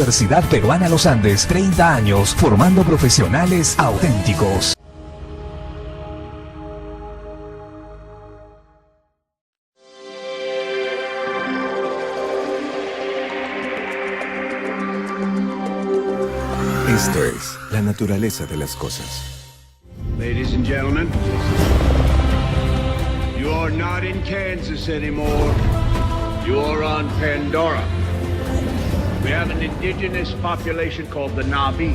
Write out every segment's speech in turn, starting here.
Universidad Peruana Los Andes, 30 años formando profesionales auténticos. Esto es la naturaleza de las cosas. Ladies and gentlemen, you are not in Kansas anymore. You are on Pandora. We have an indigenous population called the Na'vi.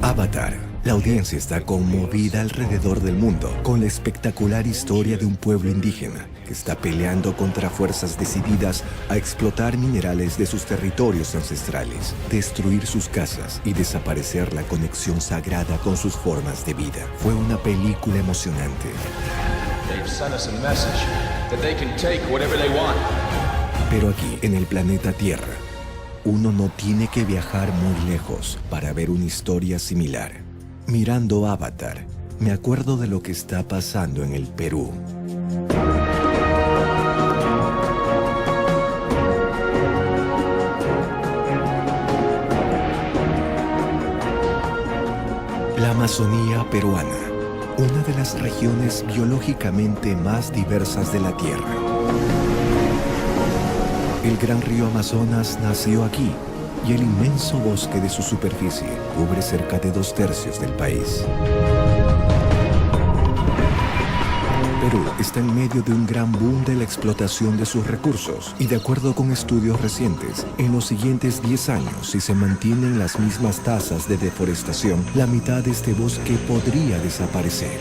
Avatar. La audiencia está conmovida alrededor del mundo con la espectacular historia de un pueblo indígena que está peleando contra fuerzas decididas a explotar minerales de sus territorios ancestrales, destruir sus casas y desaparecer la conexión sagrada con sus formas de vida. Fue una película emocionante. Pero aquí, en el planeta Tierra, uno no tiene que viajar muy lejos para ver una historia similar. Mirando Avatar, me acuerdo de lo que está pasando en el Perú. La Amazonía peruana, una de las regiones biológicamente más diversas de la Tierra. El gran río Amazonas nació aquí y el inmenso bosque de su superficie cubre cerca de 2/3 del país. Perú está en medio de un gran boom de la explotación de sus recursos y de acuerdo con estudios recientes, en los siguientes 10 años, si se mantienen las mismas tasas de deforestación, la mitad de este bosque podría desaparecer.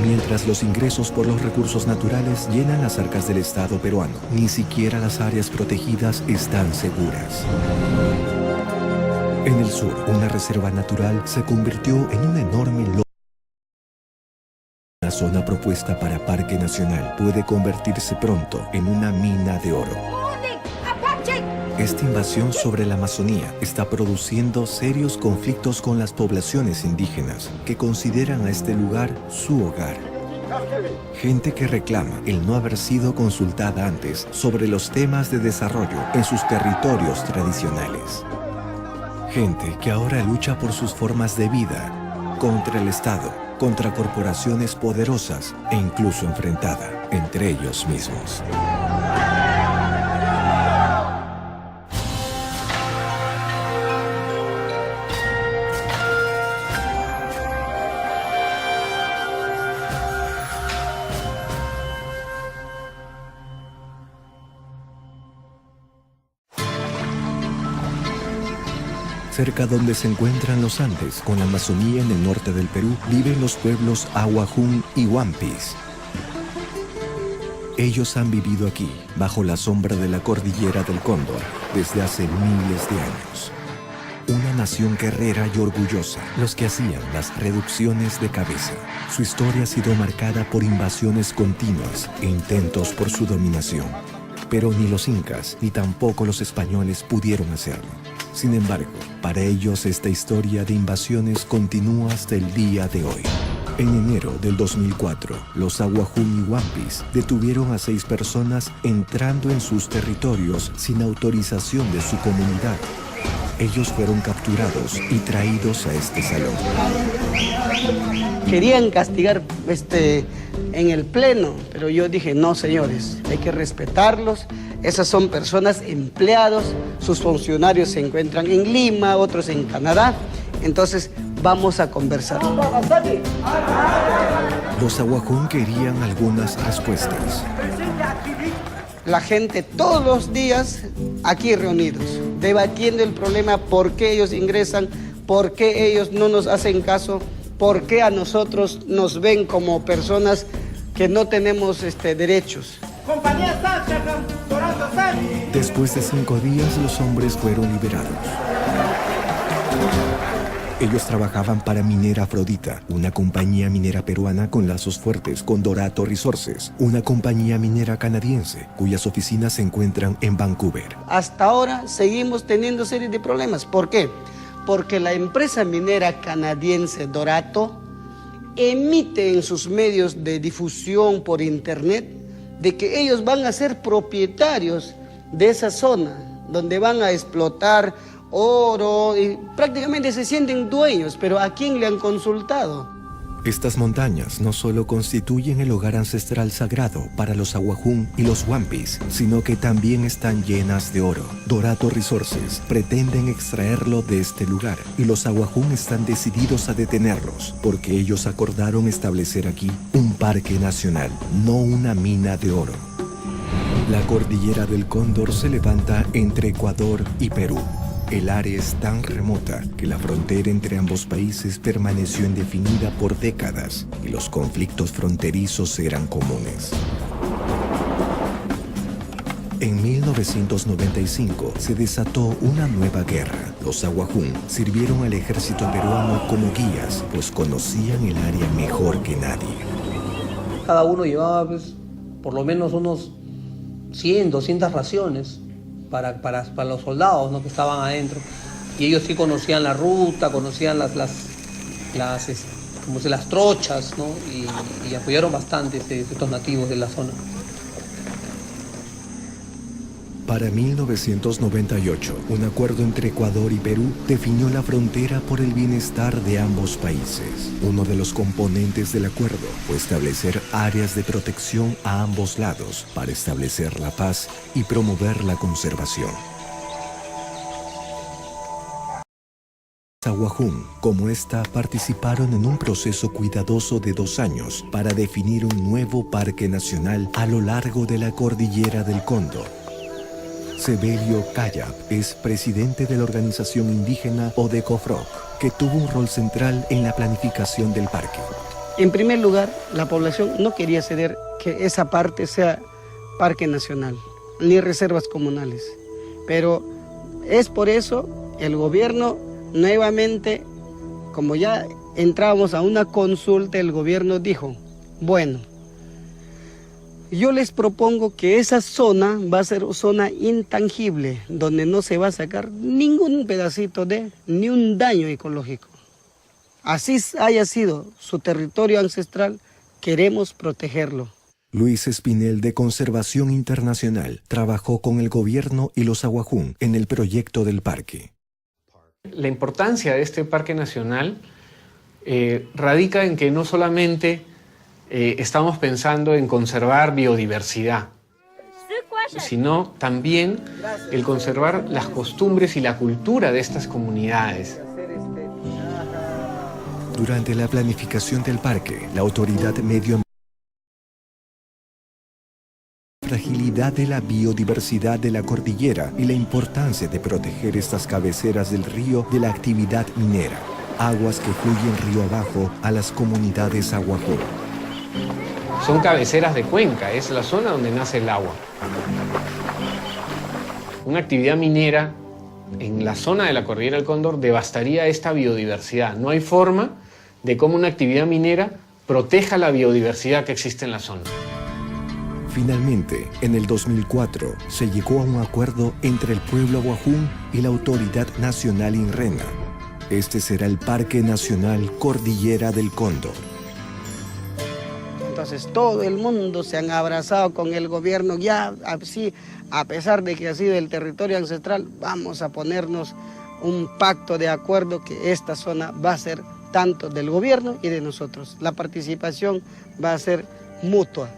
Mientras los ingresos por los recursos naturales llenan las arcas del Estado peruano, ni siquiera las áreas protegidas están seguras. En el sur, una reserva natural se convirtió en un enorme lodo. La zona propuesta para Parque Nacional puede convertirse pronto en una mina de oro. Esta invasión sobre la Amazonía está produciendo serios conflictos con las poblaciones indígenas que consideran a este lugar su hogar. Gente que reclama el no haber sido consultada antes sobre los temas de desarrollo en sus territorios tradicionales. Gente que ahora lucha por sus formas de vida, contra el Estado, contra corporaciones poderosas e incluso enfrentada entre ellos mismos. Cerca donde se encuentran los Andes, con la Amazonía en el norte del Perú, viven los pueblos Ahuajún y Huampis. Ellos han vivido aquí, bajo la sombra de la cordillera del Cóndor, desde hace miles de años. Una nación guerrera y orgullosa, los que hacían las reducciones de cabeza. Su historia ha sido marcada por invasiones continuas e intentos por su dominación. Pero ni los incas, ni tampoco los españoles pudieron hacerlo. Sin embargo, para ellos esta historia de invasiones continúa hasta el día de hoy. En enero del 2004, los Ahuajún y Huampis detuvieron a 6 personas entrando en sus territorios sin autorización de su comunidad. Ellos fueron capturados y traídos a este salón. Querían castigar en el pleno, pero yo dije, no señores, hay que respetarlos. Esas son personas empleados, sus funcionarios se encuentran en Lima, otros en Canadá, entonces vamos a conversar. Los Ahuajún querían algunas respuestas. La gente todos los días aquí reunidos, debatiendo el problema, por qué ellos ingresan, por qué ellos no nos hacen caso, por qué a nosotros nos ven como personas que no tenemos derechos. Después de 5 días, los hombres fueron liberados. Ellos trabajaban para Minera Afrodita, una compañía minera peruana con lazos fuertes con Dorato Resources, una compañía minera canadiense cuyas oficinas se encuentran en Vancouver. Hasta ahora seguimos teniendo serie de problemas. ¿Por qué? Porque la empresa minera canadiense Dorato emite en sus medios de difusión por internet de que ellos van a ser propietarios de esa zona, donde van a explotar oro y prácticamente se sienten dueños, pero ¿a quién le han consultado? Estas montañas no solo constituyen el hogar ancestral sagrado para los Aguajún y los Wampis, sino que también están llenas de oro. Dorato Resources pretenden extraerlo de este lugar y los Aguajún están decididos a detenerlos porque ellos acordaron establecer aquí un parque nacional, no una mina de oro. La cordillera del Cóndor se levanta entre Ecuador y Perú. El área es tan remota que la frontera entre ambos países permaneció indefinida por décadas y los conflictos fronterizos eran comunes. En 1995 se desató una nueva guerra. Los Aguajún sirvieron al ejército peruano como guías, pues conocían el área mejor que nadie. Cada uno llevaba por lo menos unos 100, 200 raciones para los soldados, ¿no?, que estaban adentro, y ellos sí conocían la ruta, conocían las trochas, ¿no?, y apoyaron bastante estos nativos de la zona. Para 1998, un acuerdo entre Ecuador y Perú definió la frontera por el bienestar de ambos países. Uno de los componentes del acuerdo fue establecer áreas de protección a ambos lados para establecer la paz y promover la conservación. Aguajún, como esta, participaron en un proceso cuidadoso de 2 años para definir un nuevo parque nacional a lo largo de la cordillera del Cóndor. Sebelio Cayap es presidente de la organización indígena Odecofroc, que tuvo un rol central en la planificación del parque. En primer lugar, la población no quería ceder que esa parte sea parque nacional, ni reservas comunales. Pero es por eso el gobierno nuevamente, como ya entrábamos a una consulta, el gobierno dijo, bueno, yo les propongo que esa zona va a ser zona intangible, donde no se va a sacar ningún pedacito ni un daño ecológico. Así haya sido su territorio ancestral, queremos protegerlo. Luis Espinel, de Conservación Internacional, trabajó con el gobierno y los Aguajún en el proyecto del parque. La importancia de este parque nacional radica en que no solamente estamos pensando en conservar biodiversidad, sino también el conservar las costumbres y la cultura de estas comunidades. Durante la planificación del parque, la autoridad medioambiental fragilidad de la biodiversidad de la cordillera y la importancia de proteger estas cabeceras del río de la actividad minera, aguas que fluyen río abajo a las comunidades Aguajún. Son cabeceras de cuenca, es la zona donde nace el agua. Una actividad minera en la zona de la cordillera del Cóndor devastaría esta biodiversidad. No hay forma de cómo una actividad minera proteja la biodiversidad que existe en la zona. Finalmente, en el 2004, se llegó a un acuerdo entre el pueblo Aguajún y la Autoridad Nacional INRENA. Este será el Parque Nacional Cordillera del Cóndor. Entonces todo el mundo se han abrazado con el gobierno, ya así, a pesar de que ha sido el territorio ancestral, vamos a ponernos un pacto de acuerdo que esta zona va a ser tanto del gobierno y de nosotros. La participación va a ser mutua.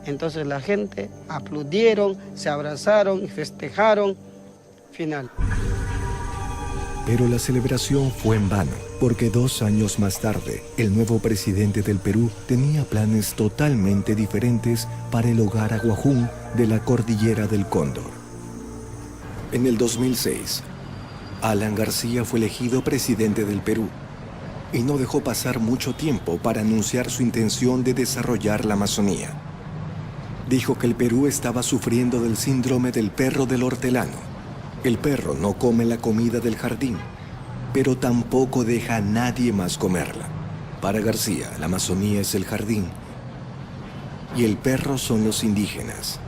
Entonces la gente aplaudieron, se abrazaron y festejaron. Final. Pero la celebración fue en vano, porque 2 años más tarde, el nuevo presidente del Perú tenía planes totalmente diferentes para el hogar Aguajún de la cordillera del Cóndor. En el 2006, Alan García fue elegido presidente del Perú y no dejó pasar mucho tiempo para anunciar su intención de desarrollar la Amazonía. Dijo que el Perú estaba sufriendo del síndrome del perro del hortelano. El perro no come la comida del jardín, pero tampoco deja a nadie más comerla. Para García, la Amazonía es el jardín y el perro son los indígenas.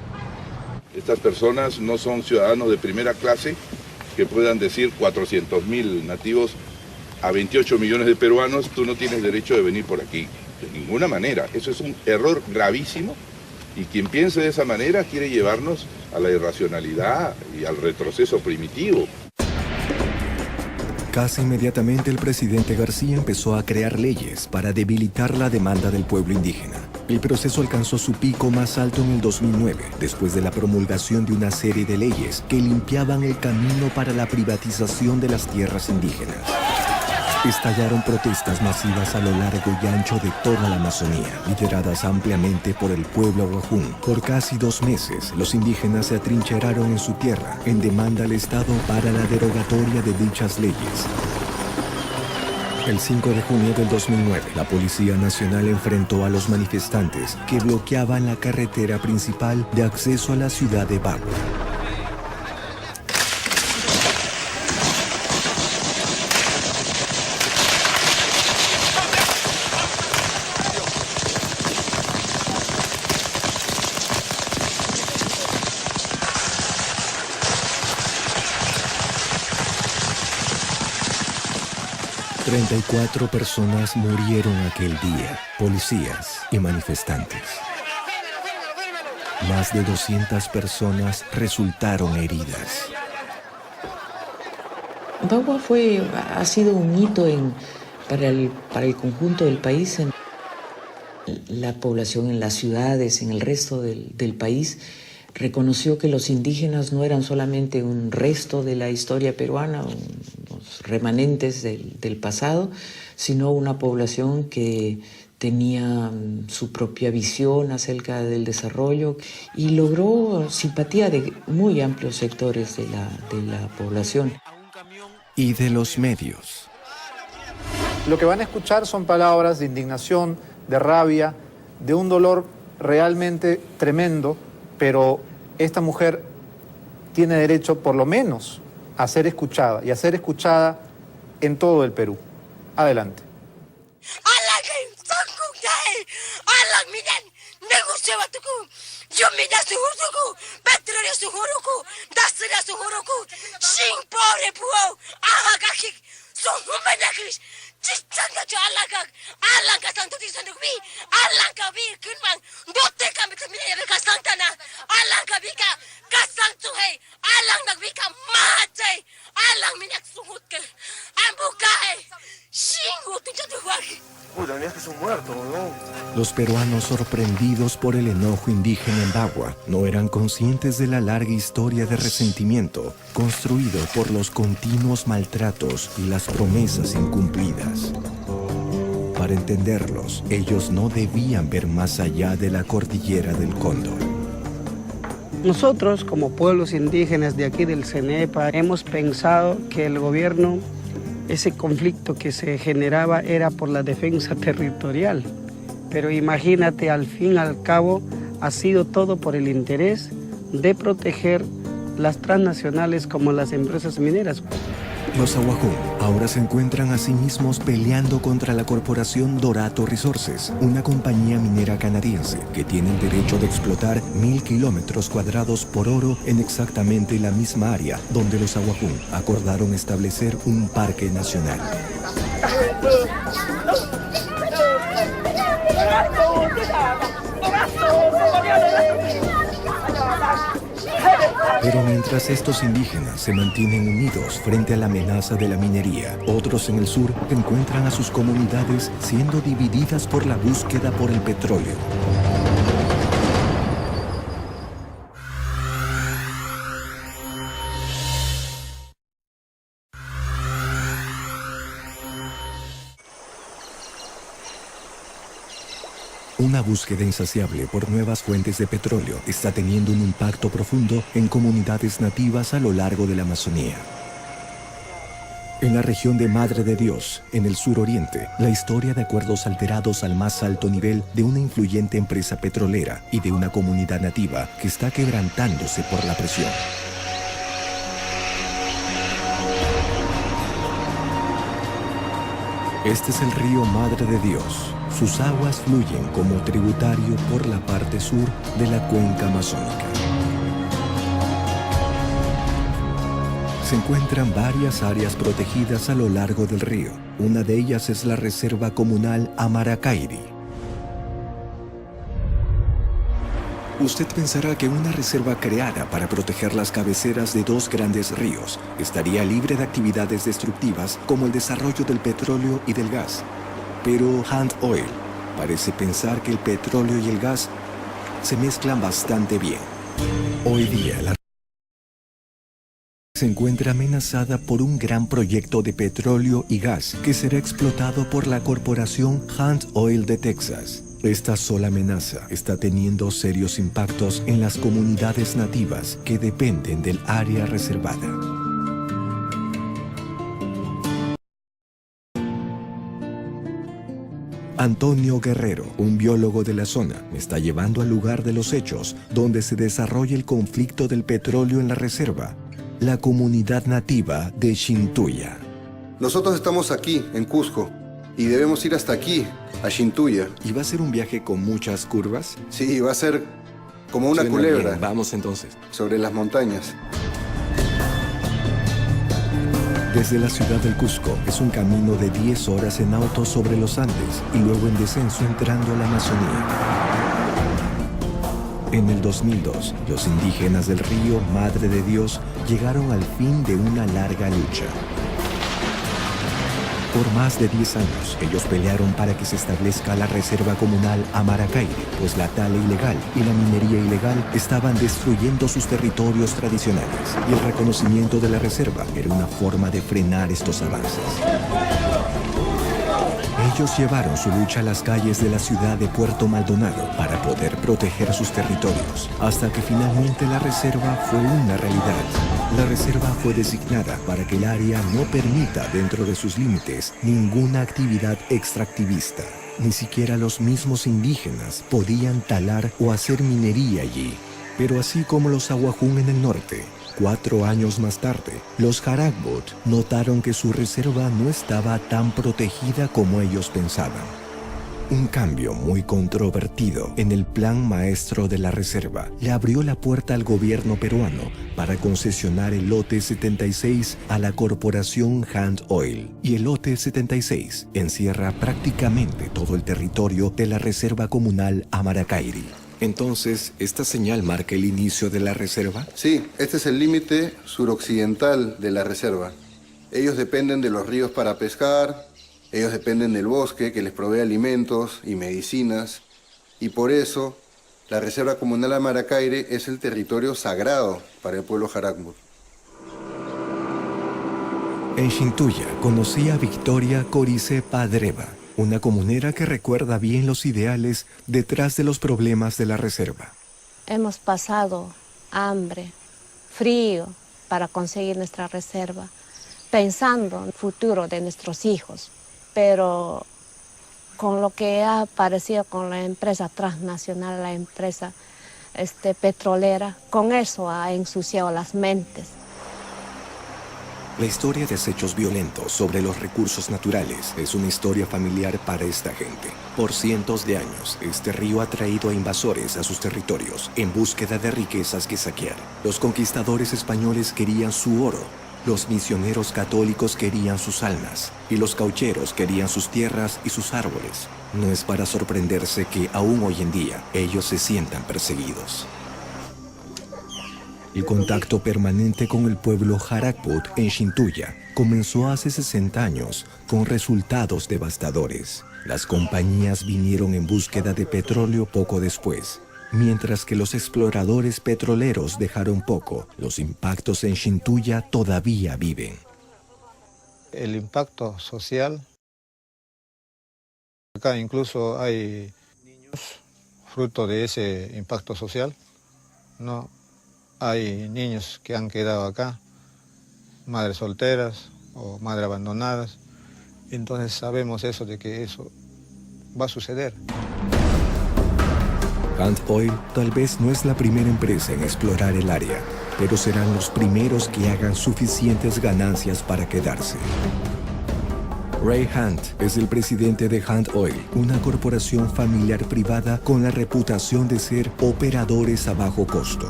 Estas personas no son ciudadanos de primera clase que puedan decir 400.000 nativos a 28 millones de peruanos, tú no tienes derecho de venir por aquí. De ninguna manera. Eso es un error gravísimo y quien piense de esa manera quiere llevarnos a la irracionalidad y al retroceso primitivo. Casi inmediatamente el presidente García empezó a crear leyes para debilitar la demanda del pueblo indígena. El proceso alcanzó su pico más alto en el 2009, después de la promulgación de una serie de leyes que limpiaban el camino para la privatización de las tierras indígenas. Estallaron protestas masivas a lo largo y ancho de toda la Amazonía, lideradas ampliamente por el pueblo Awajún. Por casi 2 meses, los indígenas se atrincheraron en su tierra en demanda al Estado para la derogatoria de dichas leyes. El 5 de junio del 2009, la Policía Nacional enfrentó a los manifestantes que bloqueaban la carretera principal de acceso a la ciudad de Bagua. ...34 personas murieron aquel día, policías y manifestantes. Más de 200 personas resultaron heridas. Bagua ha sido un hito para el conjunto del país, en la población, en las ciudades, en el resto del país. Reconoció que los indígenas no eran solamente un resto de la historia peruana, unos remanentes del pasado, sino una población que tenía su propia visión acerca del desarrollo y logró simpatía de muy amplios sectores de la población. Y de los medios. Lo que van a escuchar son palabras de indignación, de rabia, de un dolor realmente tremendo, pero esta mujer tiene derecho por lo menos a ser escuchada y a ser escuchada en todo el Perú. Adelante. Los peruanos, sorprendidos por el enojo indígena en Bagua, no eran conscientes de la larga historia de resentimiento construido por los continuos maltratos y las promesas incumplidas. Para entenderlos, ellos no debían ver más allá de la cordillera del Cóndor. Nosotros, como pueblos indígenas de aquí del CENEPA, hemos pensado que el gobierno, ese conflicto que se generaba era por la defensa territorial. Pero imagínate, al fin y al cabo, ha sido todo por el interés de proteger las transnacionales como las empresas mineras. Los Awajún ahora se encuentran a sí mismos peleando contra la corporación Dorato Resources, una compañía minera canadiense que tiene el derecho de explotar 1000 kilómetros cuadrados por oro en exactamente la misma área donde los Awajún acordaron establecer un parque nacional. Pero mientras estos indígenas se mantienen unidos frente a la amenaza de la minería, otros en el sur encuentran a sus comunidades siendo divididas por la búsqueda por el petróleo. Una búsqueda insaciable por nuevas fuentes de petróleo está teniendo un impacto profundo en comunidades nativas a lo largo de la Amazonía. En la región de Madre de Dios, en el suroriente, la historia de acuerdos alterados al más alto nivel de una influyente empresa petrolera y de una comunidad nativa que está quebrantándose por la presión. Este es el río Madre de Dios. Sus aguas fluyen como tributario por la parte sur de la cuenca amazónica. Se encuentran varias áreas protegidas a lo largo del río. Una de ellas es la Reserva Comunal Amaracairi. Usted pensará que una reserva creada para proteger las cabeceras de dos grandes ríos estaría libre de actividades destructivas como el desarrollo del petróleo y del gas. Pero Hunt Oil parece pensar que el petróleo y el gas se mezclan bastante bien. Hoy día la se encuentra amenazada por un gran proyecto de petróleo y gas que será explotado por la corporación Hunt Oil de Texas. Esta sola amenaza está teniendo serios impactos en las comunidades nativas que dependen del área reservada. Antonio Guerrero, un biólogo de la zona, me está llevando al lugar de los hechos, donde se desarrolla el conflicto del petróleo en la reserva, la comunidad nativa de Shintuya. Nosotros estamos aquí, en Cusco, y debemos ir hasta aquí, a Shintuya. ¿Y va a ser un viaje con muchas curvas? Sí, va a ser como una culebra. Bien. Vamos entonces. Sobre las montañas. Desde la ciudad del Cusco es un camino de 10 horas en auto sobre los Andes y luego en descenso entrando a la Amazonía. En el 2002, los indígenas del río Madre de Dios llegaron al fin de una larga lucha. Por más de 10 años, ellos pelearon para que se establezca la Reserva Comunal Amaracairi, pues la tala ilegal y la minería ilegal estaban destruyendo sus territorios tradicionales, y el reconocimiento de la reserva era una forma de frenar estos avances. Ellos llevaron su lucha a las calles de la ciudad de Puerto Maldonado para poder proteger sus territorios, hasta que finalmente la reserva fue una realidad. La reserva fue designada para que el área no permita dentro de sus límites ninguna actividad extractivista. Ni siquiera los mismos indígenas podían talar o hacer minería allí. Pero así como los Awajún en el norte, 4 años más tarde, los Haragbot notaron que su reserva no estaba tan protegida como ellos pensaban. Un cambio muy controvertido en el plan maestro de la reserva le abrió la puerta al gobierno peruano para concesionar el lote 76 a la corporación Hunt Oil. Y el lote 76 encierra prácticamente todo el territorio de la Reserva Comunal Amaracairi. Entonces, ¿esta señal marca el inicio de la reserva? Sí, este es el límite suroccidental de la reserva. Ellos dependen de los ríos para pescar, ellos dependen del bosque que les provee alimentos y medicinas, y por eso la Reserva Comunal Amaracairi es el territorio sagrado para el pueblo Haragbot. En Shintuya conocí a Victoria Corice Padreva, una comunera que recuerda bien los ideales detrás de los problemas de la reserva. Hemos pasado hambre, frío para conseguir nuestra reserva, pensando en el futuro de nuestros hijos. Pero con lo que ha aparecido con la empresa transnacional, la empresa petrolera, con eso ha ensuciado las mentes. La historia de desechos violentos sobre los recursos naturales es una historia familiar para esta gente. Por cientos de años, este río ha traído a invasores a sus territorios en búsqueda de riquezas que saquear. Los conquistadores españoles querían su oro, los misioneros católicos querían sus almas y los caucheros querían sus tierras y sus árboles. No es para sorprenderse que aún hoy en día ellos se sientan perseguidos. El contacto permanente con el pueblo Haragbot en Shintuya comenzó hace 60 años con resultados devastadores. Las compañías vinieron en búsqueda de petróleo poco después. Mientras que los exploradores petroleros dejaron poco, los impactos en Shintuya todavía viven. El impacto social, acá incluso hay niños fruto de ese impacto social, ¿no? Hay niños que han quedado acá, madres solteras o madres abandonadas, entonces sabemos eso de que eso va a suceder. Hunt Oil tal vez no es la primera empresa en explorar el área, pero serán los primeros que hagan suficientes ganancias para quedarse. Ray Hunt es el presidente de Hunt Oil, una corporación familiar privada con la reputación de ser operadores a bajo costo.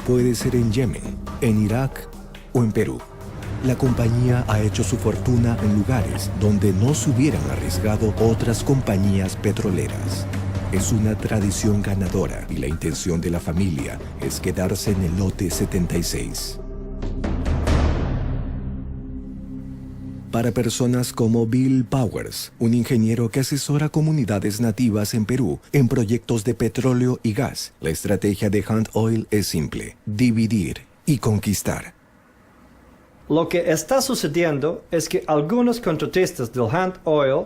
Puede ser en Yemen, en Irak o en Perú. La compañía ha hecho su fortuna en lugares donde no se hubieran arriesgado otras compañías petroleras. es una tradición ganadora y la intención de la familia es quedarse en el lote 76. Para personas como Bill Powers, un ingeniero que asesora comunidades nativas en Perú en proyectos de petróleo y gas, la estrategia de Hunt Oil es simple: dividir y conquistar. Lo que está sucediendo es que algunos contratistas del Hunt Oil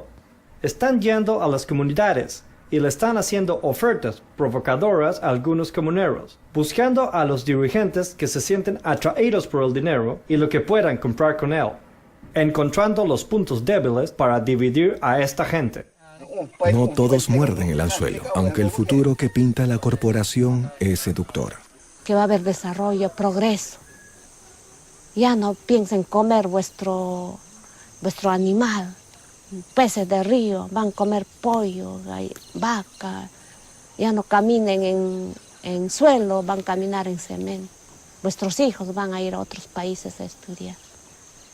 están yendo a las comunidades y le están haciendo ofertas provocadoras a algunos comuneros, buscando a los dirigentes que se sienten atraídos por el dinero y lo que puedan comprar con él, encontrando los puntos débiles para dividir a esta gente. No todos muerden el anzuelo, aunque el futuro que pinta la corporación es seductor. Que va a haber desarrollo, progreso. Ya no piensen comer vuestro animal, peces de río, van a comer pollo, vaca. Ya no caminen en suelo, van a caminar en cemento. Vuestros hijos van a ir a otros países a estudiar.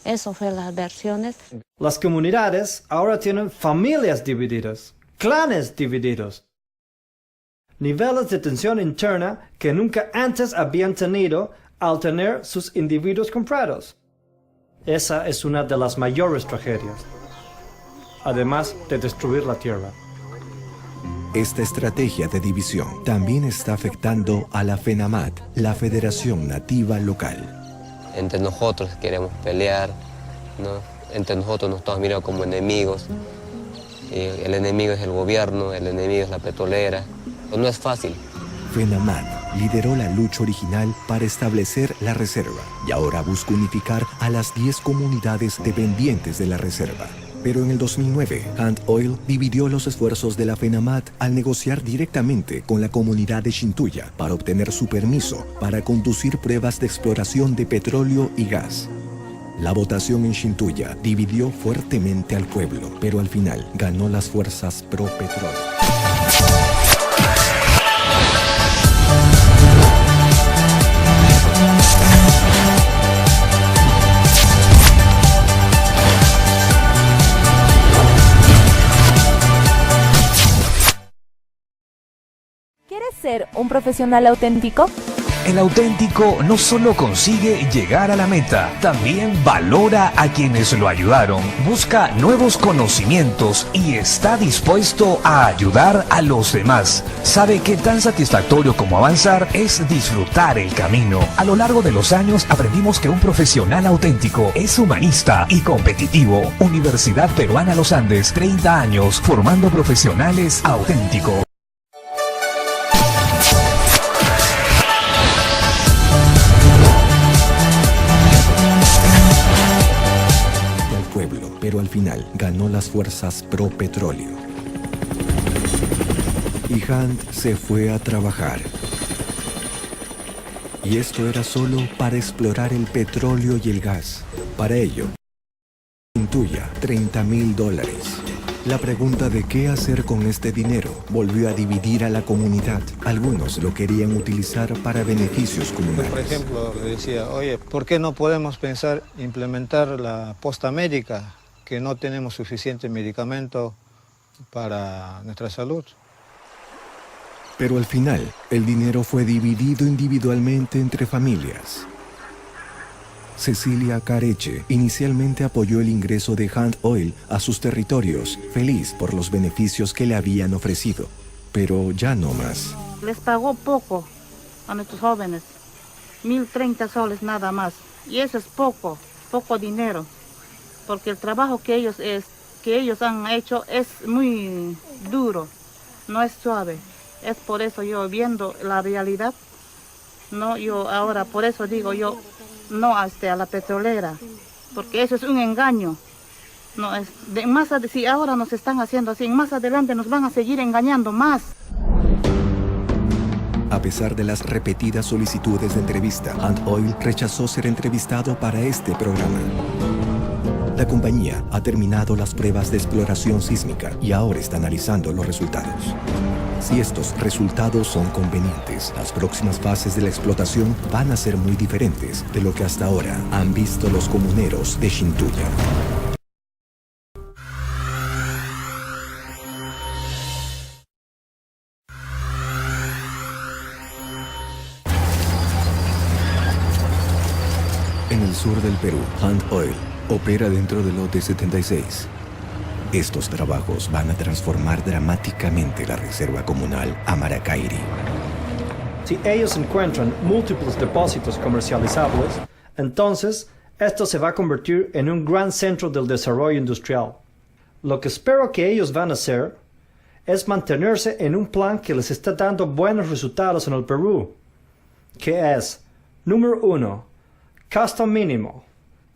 Eso fue las versiones. Las comunidades ahora tienen familias divididas, clanes divididos, niveles de tensión interna que nunca antes habían tenido al tener sus individuos comprados. Esa es una de las mayores tragedias, además de destruir la tierra. Esta estrategia de división también está afectando a la FENAMAT, la Federación Nativa Local. Entre nosotros queremos pelear, ¿no? Entre nosotros nos estamos mirando como enemigos. El enemigo es el gobierno, el enemigo es la petrolera. Pues no es fácil. FENAMAT lideró la lucha original para establecer la reserva y ahora busca unificar a las 10 comunidades dependientes de la reserva. Pero en el 2009, Hunt Oil dividió los esfuerzos de la FENAMAT al negociar directamente con la comunidad de Shintuya para obtener su permiso para conducir pruebas de exploración de petróleo y gas. La votación en Shintuya dividió fuertemente al pueblo, pero al final ganó las fuerzas pro-petróleo. ¿Quieres ser un profesional auténtico? El auténtico no solo consigue llegar a la meta, también valora a quienes lo ayudaron, busca nuevos conocimientos y está dispuesto a ayudar a los demás. Sabe que tan satisfactorio como avanzar es disfrutar el camino. A lo largo de los años aprendimos que un profesional auténtico es humanista y competitivo. Universidad Peruana Los Andes, 30 años formando profesionales auténticos. Pero al final ganó las fuerzas pro-petróleo. Y Hunt se fue a trabajar. Y esto era solo para explorar el petróleo y el gas. Para ello, intuya $30,000. La pregunta de qué hacer con este dinero volvió a dividir a la comunidad. Algunos lo querían utilizar para beneficios comunales. Por ejemplo, le decía, oye, ¿por qué no podemos pensar implementar la posta médica? Que no tenemos suficiente medicamento para nuestra salud. Pero al final, el dinero fue dividido individualmente entre familias. Cecilia Careche inicialmente apoyó el ingreso de Hunt Oil a sus territorios, feliz por los beneficios que le habían ofrecido. Pero ya no más. Les pagó poco a nuestros jóvenes, 1.030 soles nada más. Y eso es poco dinero. Porque el trabajo que ellos han hecho es muy duro, no es suave. Es por eso yo, viendo la realidad, no, yo ahora, por eso digo yo, no a la petrolera, porque eso es un engaño. No es si ahora nos están haciendo así, más adelante nos van a seguir engañando más. A pesar de las repetidas solicitudes de entrevista, Hunt Oil rechazó ser entrevistado para este programa. La compañía ha terminado las pruebas de exploración sísmica y ahora está analizando los resultados. Si estos resultados son convenientes, las próximas fases de la explotación van a ser muy diferentes de lo que hasta ahora han visto los comuneros de Shintuya. sur del Perú, Hunt Oil opera dentro del lote 76. Estos trabajos van a transformar dramáticamente la reserva comunal Amaracairi. Si ellos encuentran múltiples depósitos comercializables, entonces esto se va a convertir en un gran centro del desarrollo industrial. Lo que espero que ellos van a hacer es mantenerse en un plan que les está dando buenos resultados en el Perú, que es, número 1, costo mínimo.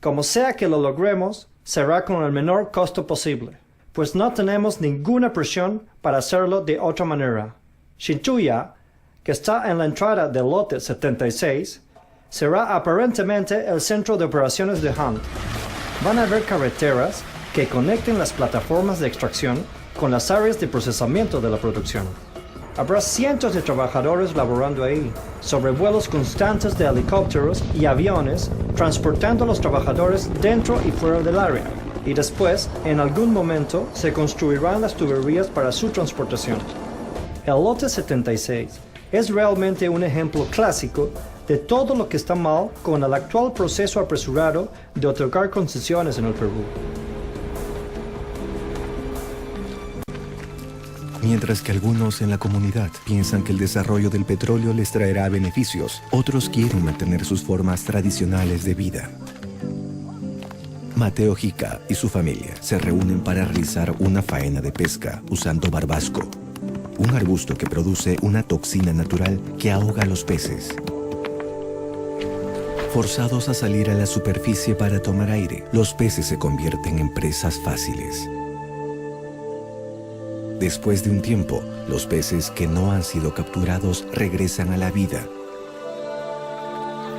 Como sea que lo logremos, será con el menor costo posible, pues no tenemos ninguna presión para hacerlo de otra manera. Shinchuya, que está en la entrada del lote 76, será aparentemente el centro de operaciones de Hunt. Van a haber carreteras que conecten las plataformas de extracción con las áreas de procesamiento de la producción. Habrá cientos de trabajadores laborando ahí, sobre vuelos constantes de helicópteros y aviones, transportando a los trabajadores dentro y fuera del área. Y después, en algún momento, se construirán las tuberías para su transportación. El lote 76 es realmente un ejemplo clásico de todo lo que está mal con el actual proceso apresurado de otorgar concesiones en el Perú. Mientras que algunos en la comunidad piensan que el desarrollo del petróleo les traerá beneficios, otros quieren mantener sus formas tradicionales de vida. Mateo Jica y su familia se reúnen para realizar una faena de pesca usando barbasco, un arbusto que produce una toxina natural que ahoga a los peces. Forzados a salir a la superficie para tomar aire, los peces se convierten en presas fáciles. Después de un tiempo, los peces que no han sido capturados regresan a la vida.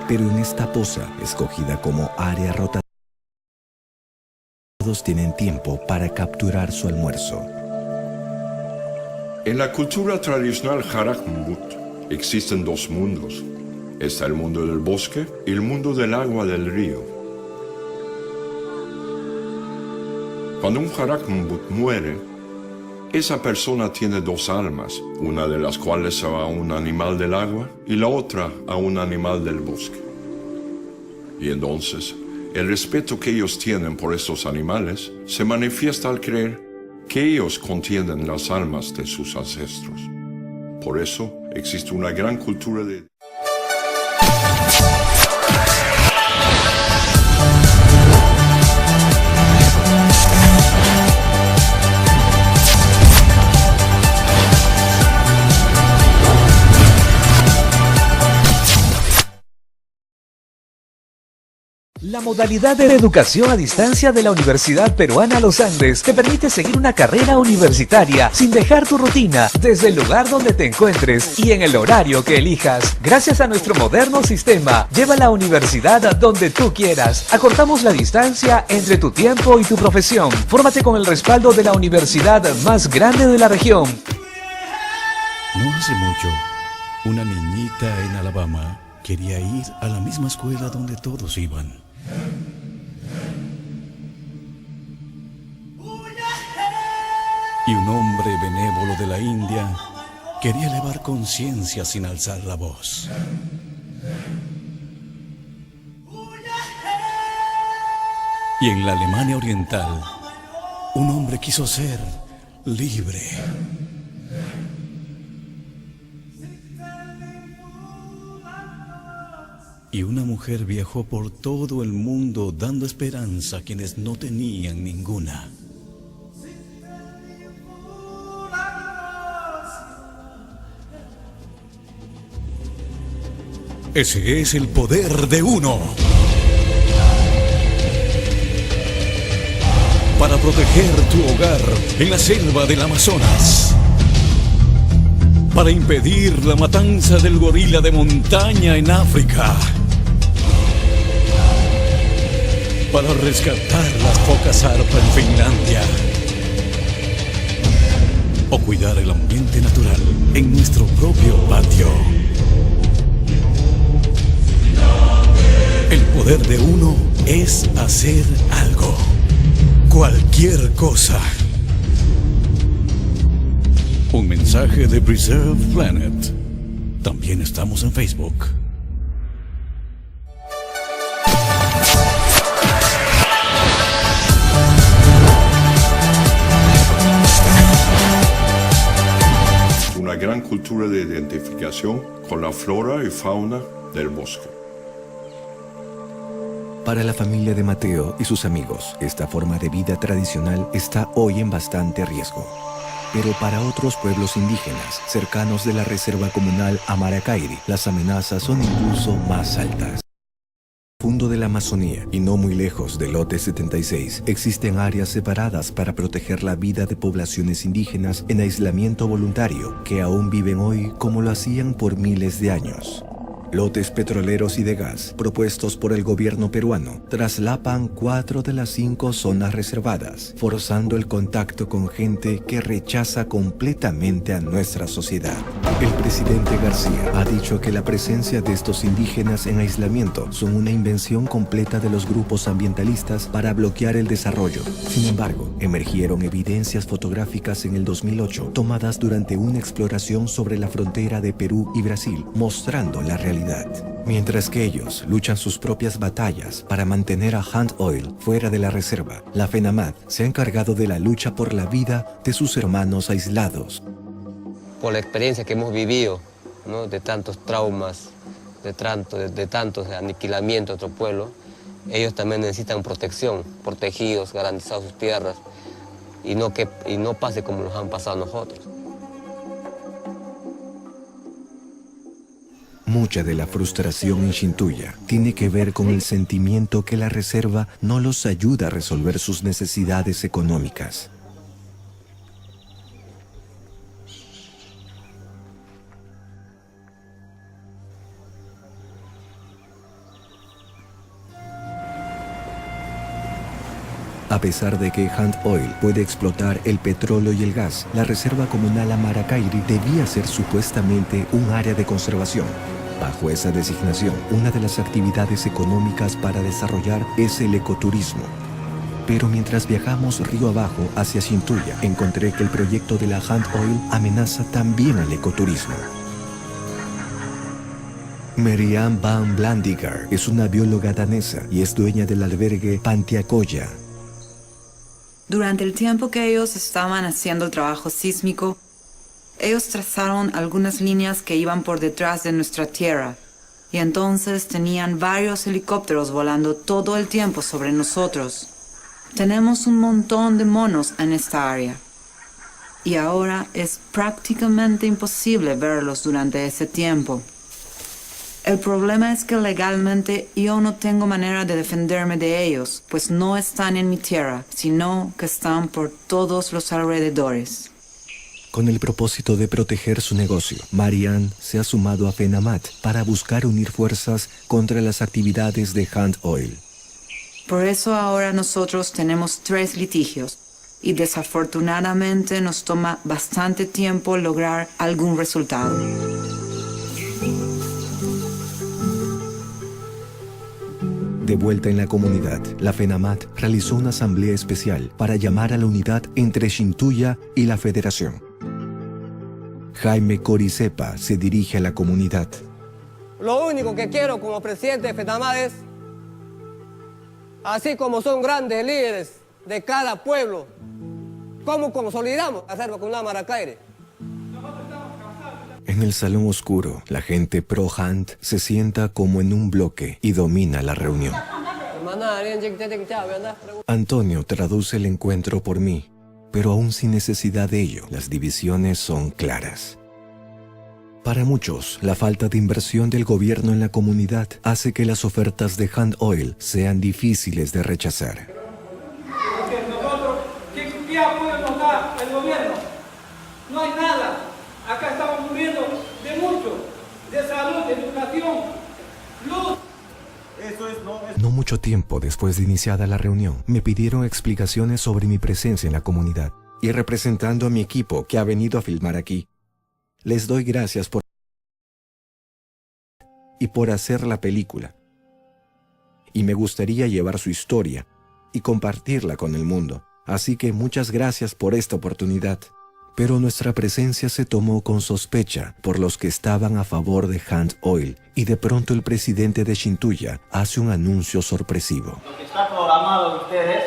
Pero en esta poza, escogida como área rotatoria, todos tienen tiempo para capturar su almuerzo. En la cultura tradicional Jarakmbut existen dos mundos. Está el mundo del bosque y el mundo del agua del río. Cuando un Jarakmbut muere, esa persona tiene dos almas, una de las cuales se va a un animal del agua y la otra a un animal del bosque. Y entonces, el respeto que ellos tienen por estos animales se manifiesta al creer que ellos contienen las almas de sus ancestros. Por eso existe una gran cultura de... La modalidad de educación a distancia de la Universidad Peruana Los Andes te permite seguir una carrera universitaria sin dejar tu rutina desde el lugar donde te encuentres y en el horario que elijas. Gracias a nuestro moderno sistema, lleva la universidad donde tú quieras. Acortamos la distancia entre tu tiempo y tu profesión. Fórmate con el respaldo de la universidad más grande de la región. No hace mucho, una niñita en Alabama quería ir a la misma escuela donde todos iban. Y un hombre benévolo de la India quería elevar conciencia sin alzar la voz. Y en la Alemania Oriental, un hombre quiso ser libre. Y una mujer viajó por todo el mundo dando esperanza a quienes no tenían ninguna. Ese es el poder de uno. Para proteger tu hogar en la selva del Amazonas. Para impedir la matanza del gorila de montaña en África. Para rescatar las focas arpa en Finlandia. O cuidar el ambiente natural en nuestro propio patio. El poder de uno es hacer algo. Cualquier cosa. Un mensaje de Preserve Planet. También estamos en Facebook. cultura de identificación con la flora y fauna del bosque. Para la familia de Mateo y sus amigos, esta forma de vida tradicional está hoy en bastante riesgo. Pero para otros pueblos indígenas cercanos de la reserva comunal Amaracairi, las amenazas son incluso más altas. En el fondo de la Amazonía, y no muy lejos del Lote 76, existen áreas separadas para proteger la vida de poblaciones indígenas en aislamiento voluntario, que aún viven hoy como lo hacían por miles de años. Lotes petroleros y de gas, propuestos por el gobierno peruano, traslapan 4 de las 5 zonas reservadas, forzando el contacto con gente que rechaza completamente a nuestra sociedad. El presidente García ha dicho que la presencia de estos indígenas en aislamiento son una invención completa de los grupos ambientalistas para bloquear el desarrollo. Sin embargo, emergieron evidencias fotográficas en el 2008, tomadas durante una exploración sobre la frontera de Perú y Brasil, mostrando la realidad. Mientras que ellos luchan sus propias batallas para mantener a Hunt Oil fuera de la reserva, la FENAMAD se ha encargado de la lucha por la vida de sus hermanos aislados. Por la experiencia que hemos vivido, ¿no? De tantos traumas, de tantos aniquilamientos de otro pueblo, ellos también necesitan protección, protegidos, garantizados sus tierras, y no pase como nos han pasado a nosotros. Mucha de la frustración en Shintuya tiene que ver con el sentimiento que la reserva no los ayuda a resolver sus necesidades económicas. A pesar de que Hunt Oil puede explotar el petróleo y el gas, la reserva comunal Amaracairi debía ser supuestamente un área de conservación. Bajo esa designación, una de las actividades económicas para desarrollar es el ecoturismo. Pero mientras viajamos río abajo hacia Shintuya, encontré que el proyecto de la Hunt Oil amenaza también al ecoturismo. Meriam van Blandiger es una bióloga danesa y es dueña del albergue Pantiacoya. Durante el tiempo que ellos estaban haciendo el trabajo sísmico, ellos trazaron algunas líneas que iban por detrás de nuestra tierra, y entonces tenían varios helicópteros volando todo el tiempo sobre nosotros. Tenemos un montón de monos en esta área, y ahora es prácticamente imposible verlos durante ese tiempo. El problema es que legalmente yo no tengo manera de defenderme de ellos, pues no están en mi tierra, sino que están por todos los alrededores. Con el propósito de proteger su negocio, Marianne se ha sumado a FENAMAD para buscar unir fuerzas contra las actividades de Hunt Oil. Por eso ahora nosotros tenemos 3 litigios, y desafortunadamente nos toma bastante tiempo lograr algún resultado. De vuelta en la comunidad, la FENAMAD realizó una asamblea especial para llamar a la unidad entre Shintuya y la Federación. Jaime Coricepa se dirige a la comunidad. Lo único que quiero como presidente de FENAMAD es, así como son grandes líderes de cada pueblo, ¿cómo consolidamos la reserva comunal Amaracairi? En el salón oscuro, la gente pro-Hunt se sienta como en un bloque y domina la reunión. Antonio traduce el encuentro por mí, pero aún sin necesidad de ello, las divisiones son claras. Para muchos, la falta de inversión del gobierno en la comunidad hace que las ofertas de Hunt Oil sean difíciles de rechazar. Porque nosotros, ¿qué apoyo nos da el gobierno? No hay nada. Acá estamos muriendo de mucho, de salud, de educación, luz. No mucho tiempo después de iniciada la reunión, me pidieron explicaciones sobre mi presencia en la comunidad. Y representando a mi equipo que ha venido a filmar aquí, les doy gracias por hacer la película. Y me gustaría llevar su historia y compartirla con el mundo. Así que muchas gracias por esta oportunidad. Pero nuestra presencia se tomó con sospecha por los que estaban a favor de Hunt Oil, y de pronto el presidente de Shintuya hace un anuncio sorpresivo. Lo que está programado de ustedes,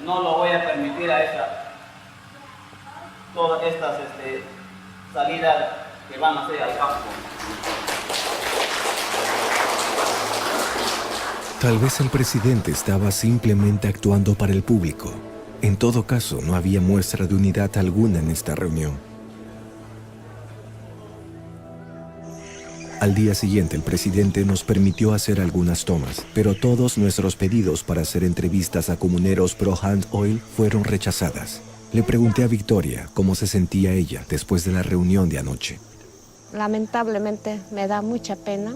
no lo voy a permitir a esa todas estas salidas que van a hacer al campo. Tal vez el presidente estaba simplemente actuando para el público. En todo caso, no había muestra de unidad alguna en esta reunión. Al día siguiente, el presidente nos permitió hacer algunas tomas, pero todos nuestros pedidos para hacer entrevistas a comuneros pro Hand Oil fueron rechazadas. Le pregunté a Victoria cómo se sentía ella después de la reunión de anoche. Lamentablemente me da mucha pena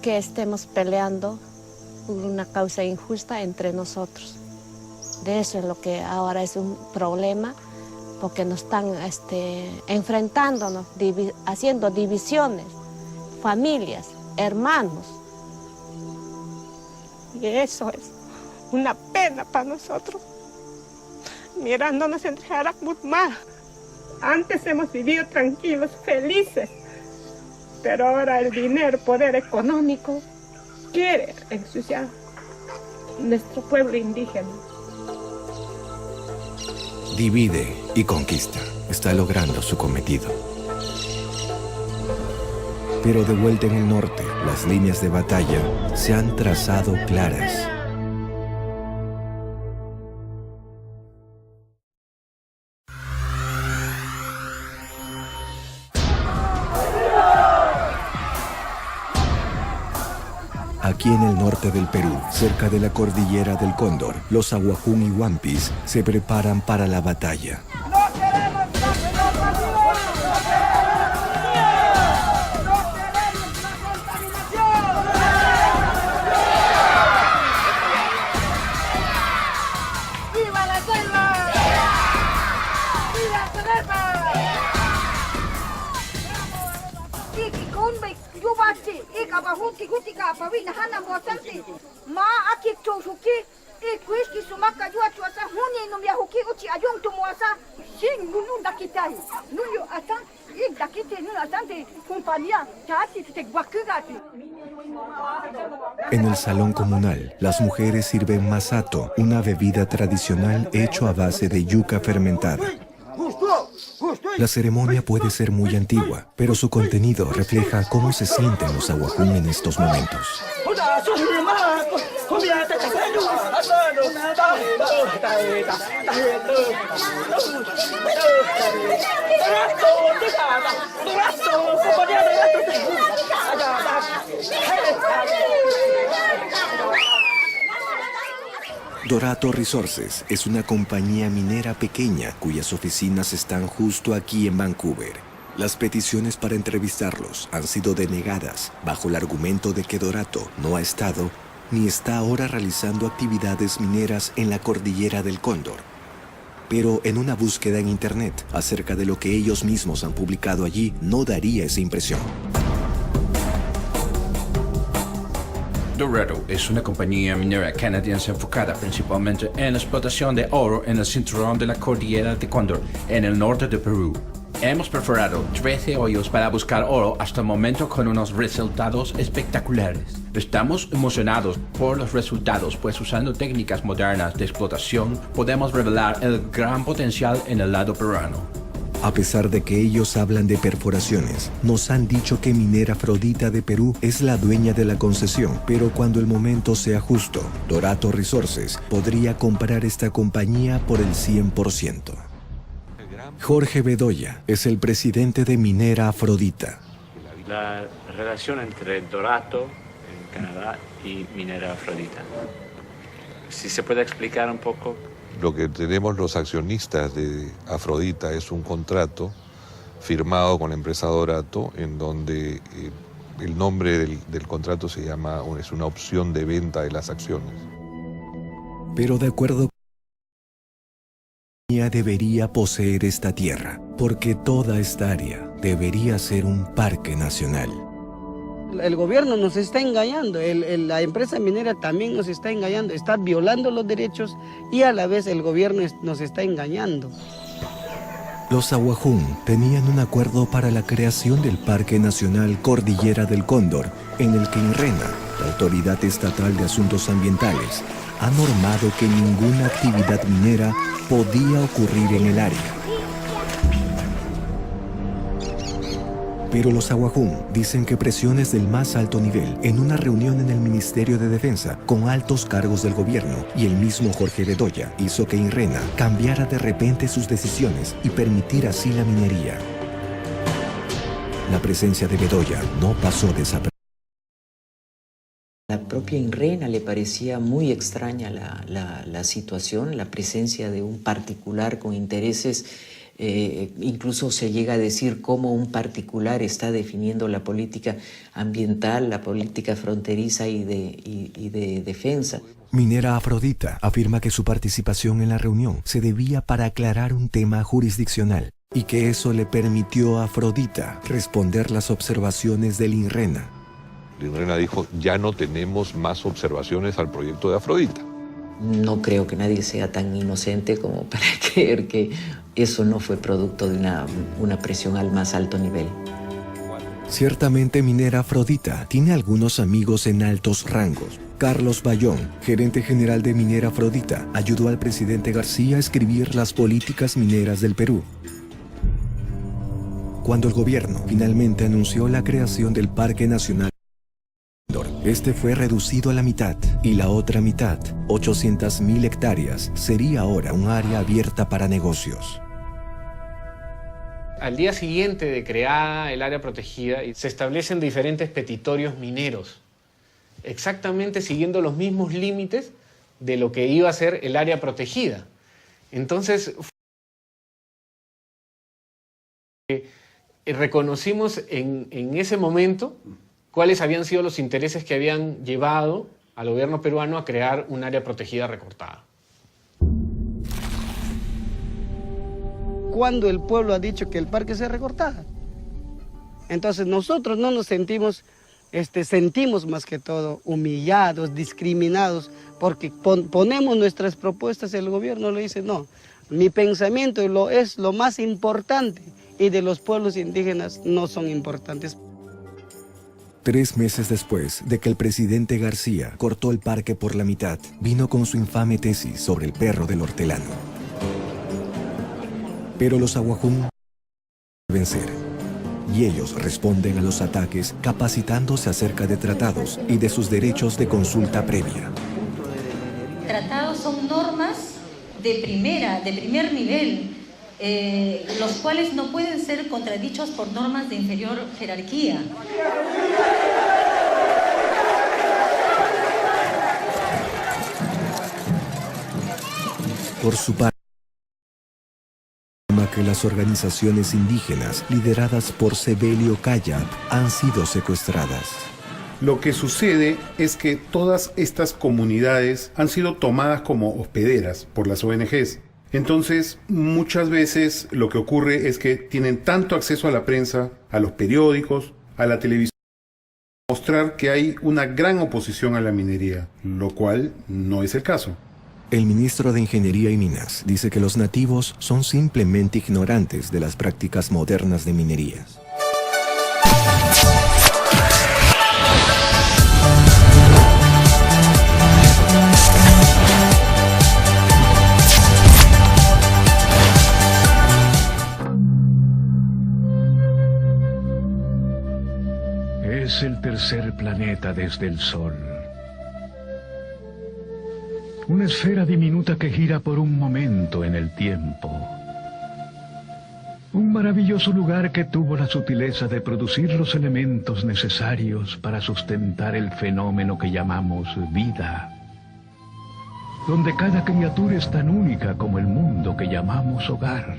que estemos peleando por una causa injusta entre nosotros. De eso es lo que ahora es un problema, porque nos están enfrentándonos, haciendo divisiones, familias, hermanos. Y eso es una pena para nosotros, mirándonos entre Harak Mutmar. Antes hemos vivido tranquilos, felices, pero ahora el dinero, poder económico, quiere ensuciar nuestro pueblo indígena. Divide y conquista. Está logrando su cometido. Pero de vuelta en el norte, las líneas de batalla se han trazado claras. Aquí en el norte del Perú, cerca de la cordillera del Cóndor, los Aguajún y Huampis se preparan para la batalla. ¡Viva la selva! ¡Viva la selva! En el salón comunal, las mujeres sirven masato, una bebida tradicional hecho a base de yuca fermentada. La ceremonia puede ser muy antigua, pero su contenido refleja cómo se sienten los Aguajún en estos momentos. Dorato Resources es una compañía minera pequeña cuyas oficinas están justo aquí en Vancouver. Las peticiones para entrevistarlos han sido denegadas bajo el argumento de que Dorato no ha estado ni está ahora realizando actividades mineras en la cordillera del Cóndor. Pero en una búsqueda en internet acerca de lo que ellos mismos han publicado allí no daría esa impresión. Dorato es una compañía minera canadiense enfocada principalmente en la explotación de oro en el cinturón de la cordillera de Cóndor, en el norte de Perú. Hemos perforado 13 hoyos para buscar oro hasta el momento con unos resultados espectaculares. Estamos emocionados por los resultados, pues usando técnicas modernas de explotación podemos revelar el gran potencial en el lado peruano. A pesar de que ellos hablan de perforaciones, nos han dicho que Minera Afrodita de Perú es la dueña de la concesión, pero cuando el momento sea justo, Dorato Resources podría comprar esta compañía por el 100%. Jorge Bedoya es el presidente de Minera Afrodita. La relación entre Dorato, en Canadá, y Minera Afrodita. Si se puede explicar un poco. Lo que tenemos los accionistas de Afrodita es un contrato firmado con la empresa Dorato, en donde el nombre del contrato se llama, es una opción de venta de las acciones. Pero de acuerdo, debería poseer esta tierra, porque toda esta área debería ser un parque nacional. El gobierno nos está engañando, la empresa minera también nos está engañando, está violando los derechos y a la vez el gobierno nos está engañando. Los Aguajún tenían un acuerdo para la creación del Parque Nacional Cordillera del Cóndor, en el que INRENA, la Autoridad Estatal de Asuntos Ambientales, ha normado que ninguna actividad minera podía ocurrir en el área. Pero los Aguajún dicen que presiones del más alto nivel en una reunión en el Ministerio de Defensa con altos cargos del gobierno y el mismo Jorge Bedoya hizo que INRENA cambiara de repente sus decisiones y permitir así la minería. La presencia de Bedoya no pasó desapercibida. La propia INRENA le parecía muy extraña la situación, la presencia de un particular con intereses. Incluso se llega a decir cómo un particular está definiendo la política ambiental, la política fronteriza y de defensa. Minera Afrodita afirma que su participación en la reunión se debía para aclarar un tema jurisdiccional y que eso le permitió a Afrodita responder las observaciones del INRENA. El INRENA dijo, ya no tenemos más observaciones al proyecto de Afrodita. No creo que nadie sea tan inocente como para creer que eso no fue producto de una presión al más alto nivel. Ciertamente Minera Afrodita tiene algunos amigos en altos rangos. Carlos Bayón, gerente general de Minera Afrodita, ayudó al presidente García a escribir las políticas mineras del Perú. Cuando el gobierno finalmente anunció la creación del Parque Nacional, este fue reducido a la mitad y la otra mitad, 800.000 hectáreas, sería ahora un área abierta para negocios. Al día siguiente de creada el área protegida, se establecen diferentes petitorios mineros, exactamente siguiendo los mismos límites de lo que iba a ser el área protegida. Entonces, reconocimos en ese momento cuáles habían sido los intereses que habían llevado al gobierno peruano a crear un área protegida recortada. ¿Cuándo el pueblo ha dicho que el parque sea recortado? Entonces nosotros no nos sentimos, sentimos más que todo humillados, discriminados, porque ponemos nuestras propuestas y el gobierno le dice no. Mi pensamiento es lo más importante y de los pueblos indígenas no son importantes. 3 meses después de que el presidente García cortó el parque por la mitad, vino con su infame tesis sobre el perro del hortelano. Pero los Aguajún deben vencer, y ellos responden a los ataques capacitándose acerca de tratados y de sus derechos de consulta previa. Tratados son normas de primer nivel, los cuales no pueden ser contradichos por normas de inferior jerarquía. Por su parte, que las organizaciones indígenas lideradas por Sebelio Cayap han sido secuestradas. Lo que sucede es que todas estas comunidades han sido tomadas como hospederas por las ONGs. Entonces, muchas veces lo que ocurre es que tienen tanto acceso a la prensa, a los periódicos, a la televisión, mostrar que hay una gran oposición a la minería, lo cual no es el caso. El ministro de Ingeniería y Minas dice que los nativos son simplemente ignorantes de las prácticas modernas de minería. Es el tercer planeta desde el Sol. Una esfera diminuta que gira por un momento en el tiempo. Un maravilloso lugar que tuvo la sutileza de producir los elementos necesarios para sustentar el fenómeno que llamamos vida. Donde cada criatura es tan única como el mundo que llamamos hogar.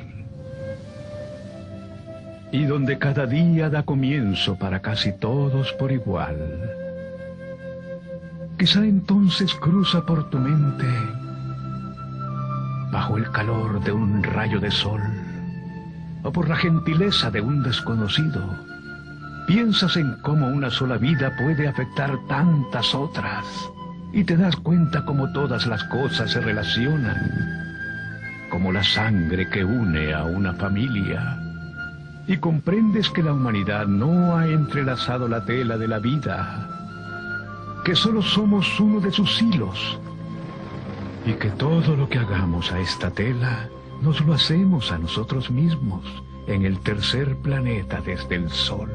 Y donde cada día da comienzo para casi todos por igual. Quizá entonces cruza por tu mente, bajo el calor de un rayo de sol, o por la gentileza de un desconocido, piensas en cómo una sola vida puede afectar tantas otras, y te das cuenta cómo todas las cosas se relacionan, como la sangre que une a una familia, y comprendes que la humanidad no ha entrelazado la tela de la vida, que solo somos uno de sus hilos, y que todo lo que hagamos a esta tela, nos lo hacemos a nosotros mismos, en el tercer planeta desde el Sol.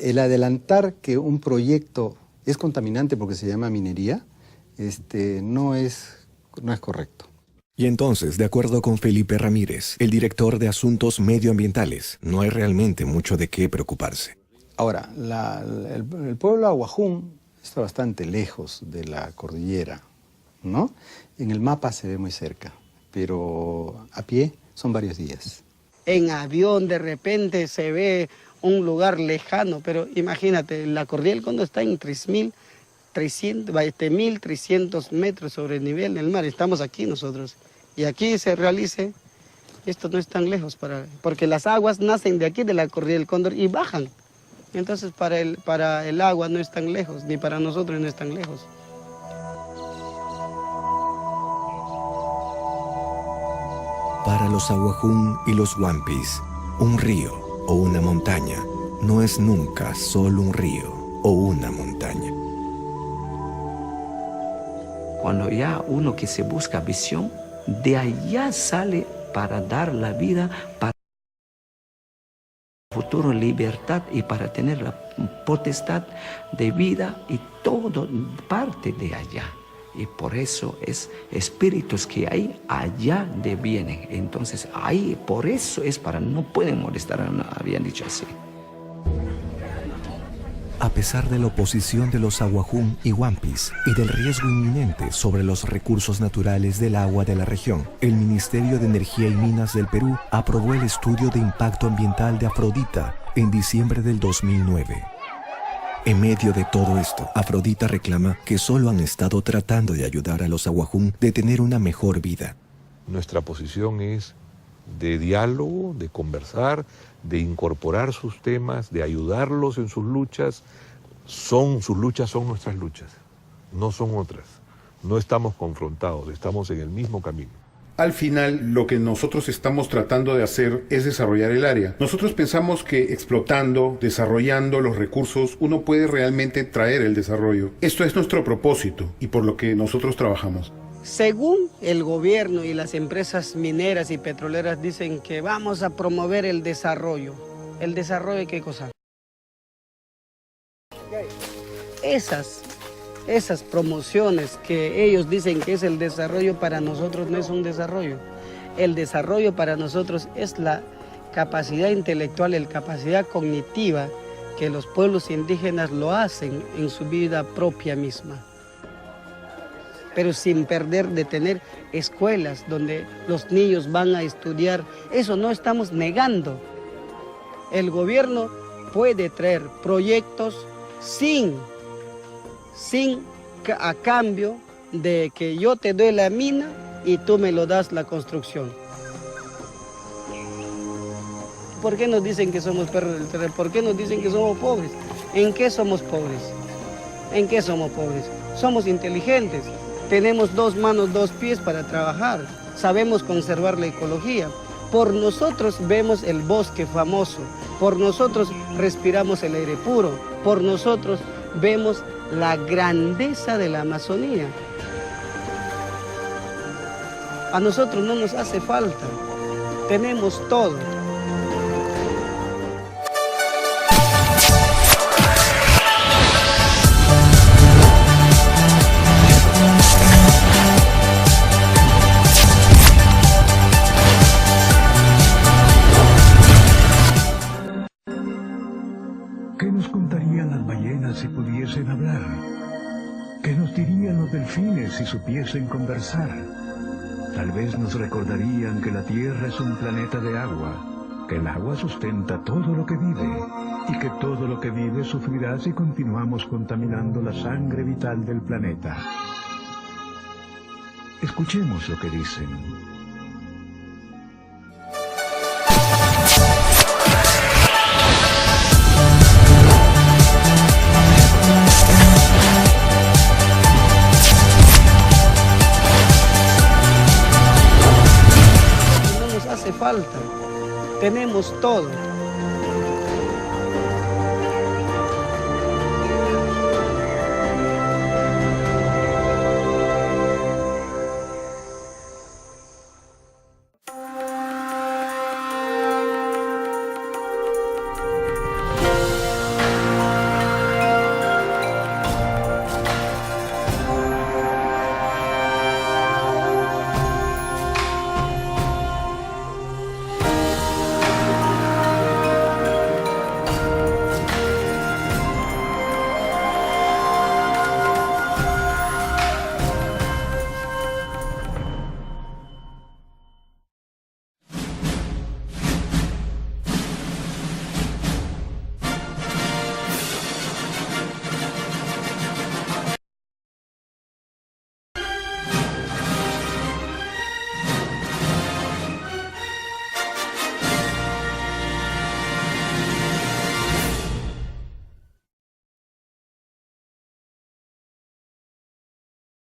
El adelantar que un proyecto es contaminante porque se llama minería, no es correcto. Y entonces, de acuerdo con Felipe Ramírez, el director de Asuntos Medioambientales, no hay realmente mucho de qué preocuparse. Ahora, el pueblo Aguajún está bastante lejos de la cordillera, ¿no? En el mapa se ve muy cerca, pero a pie son varios días. En avión de repente se ve un lugar lejano, pero imagínate, la cordillera del Cóndor está en 1.300 metros sobre el nivel del mar. Estamos aquí nosotros. Y aquí se realice, esto no es tan lejos, porque las aguas nacen de aquí, de la cordillera del Cóndor, y bajan. Entonces para el agua no es tan lejos, ni para nosotros no es tan lejos. Para los Aguajún y los Huampis, un río o una montaña no es nunca solo un río o una montaña. Cuando ya uno que se busca visión, de allá sale para dar la vida, para futuro libertad y para tener la potestad de vida, y todo parte de allá. Y por eso es espíritus que hay allá de vienen. Entonces ahí, por eso es para no pueden molestar, habían dicho así. A pesar de la oposición de los Aguajún y Huampis y del riesgo inminente sobre los recursos naturales del agua de la región, el Ministerio de Energía y Minas del Perú aprobó el estudio de impacto ambiental de Afrodita en diciembre del 2009. En medio de todo esto, Afrodita reclama que solo han estado tratando de ayudar a los Aguajún de tener una mejor vida. Nuestra posición es de diálogo, de conversar, de incorporar sus temas, de ayudarlos en sus luchas. Sus luchas son nuestras luchas, no son otras. No estamos confrontados, estamos en el mismo camino. Al final, lo que nosotros estamos tratando de hacer es desarrollar el área. Nosotros pensamos que explotando, desarrollando los recursos, uno puede realmente traer el desarrollo. Esto es nuestro propósito y por lo que nosotros trabajamos. Según el gobierno y las empresas mineras y petroleras dicen que vamos a promover el desarrollo. ¿El desarrollo qué cosa? Esas promociones que ellos dicen que es el desarrollo, para nosotros no es un desarrollo. El desarrollo para nosotros es la capacidad intelectual, la capacidad cognitiva que los pueblos indígenas lo hacen en su vida propia misma. Pero sin perder de tener escuelas donde los niños van a estudiar. Eso no estamos negando. El gobierno puede traer proyectos a cambio de que yo te doy la mina y tú me lo das la construcción. ¿Por qué nos dicen que somos perros del terreno? ¿Por qué nos dicen que somos pobres? ¿En qué somos pobres? ¿En qué somos pobres? Somos inteligentes, tenemos 2 manos, 2 pies para trabajar, sabemos conservar la ecología. Por nosotros vemos el bosque famoso, por nosotros respiramos el aire puro, por nosotros vemos la grandeza de la Amazonía. A nosotros no nos hace falta, tenemos todo. ¿Qué nos contarían las ballenas si pudiesen hablar? ¿Qué nos dirían los delfines si supiesen conversar? Tal vez nos recordarían que la Tierra es un planeta de agua, que el agua sustenta todo lo que vive, y que todo lo que vive sufrirá si continuamos contaminando la sangre vital del planeta. Escuchemos lo que dicen. No nos hace falta, tenemos todo.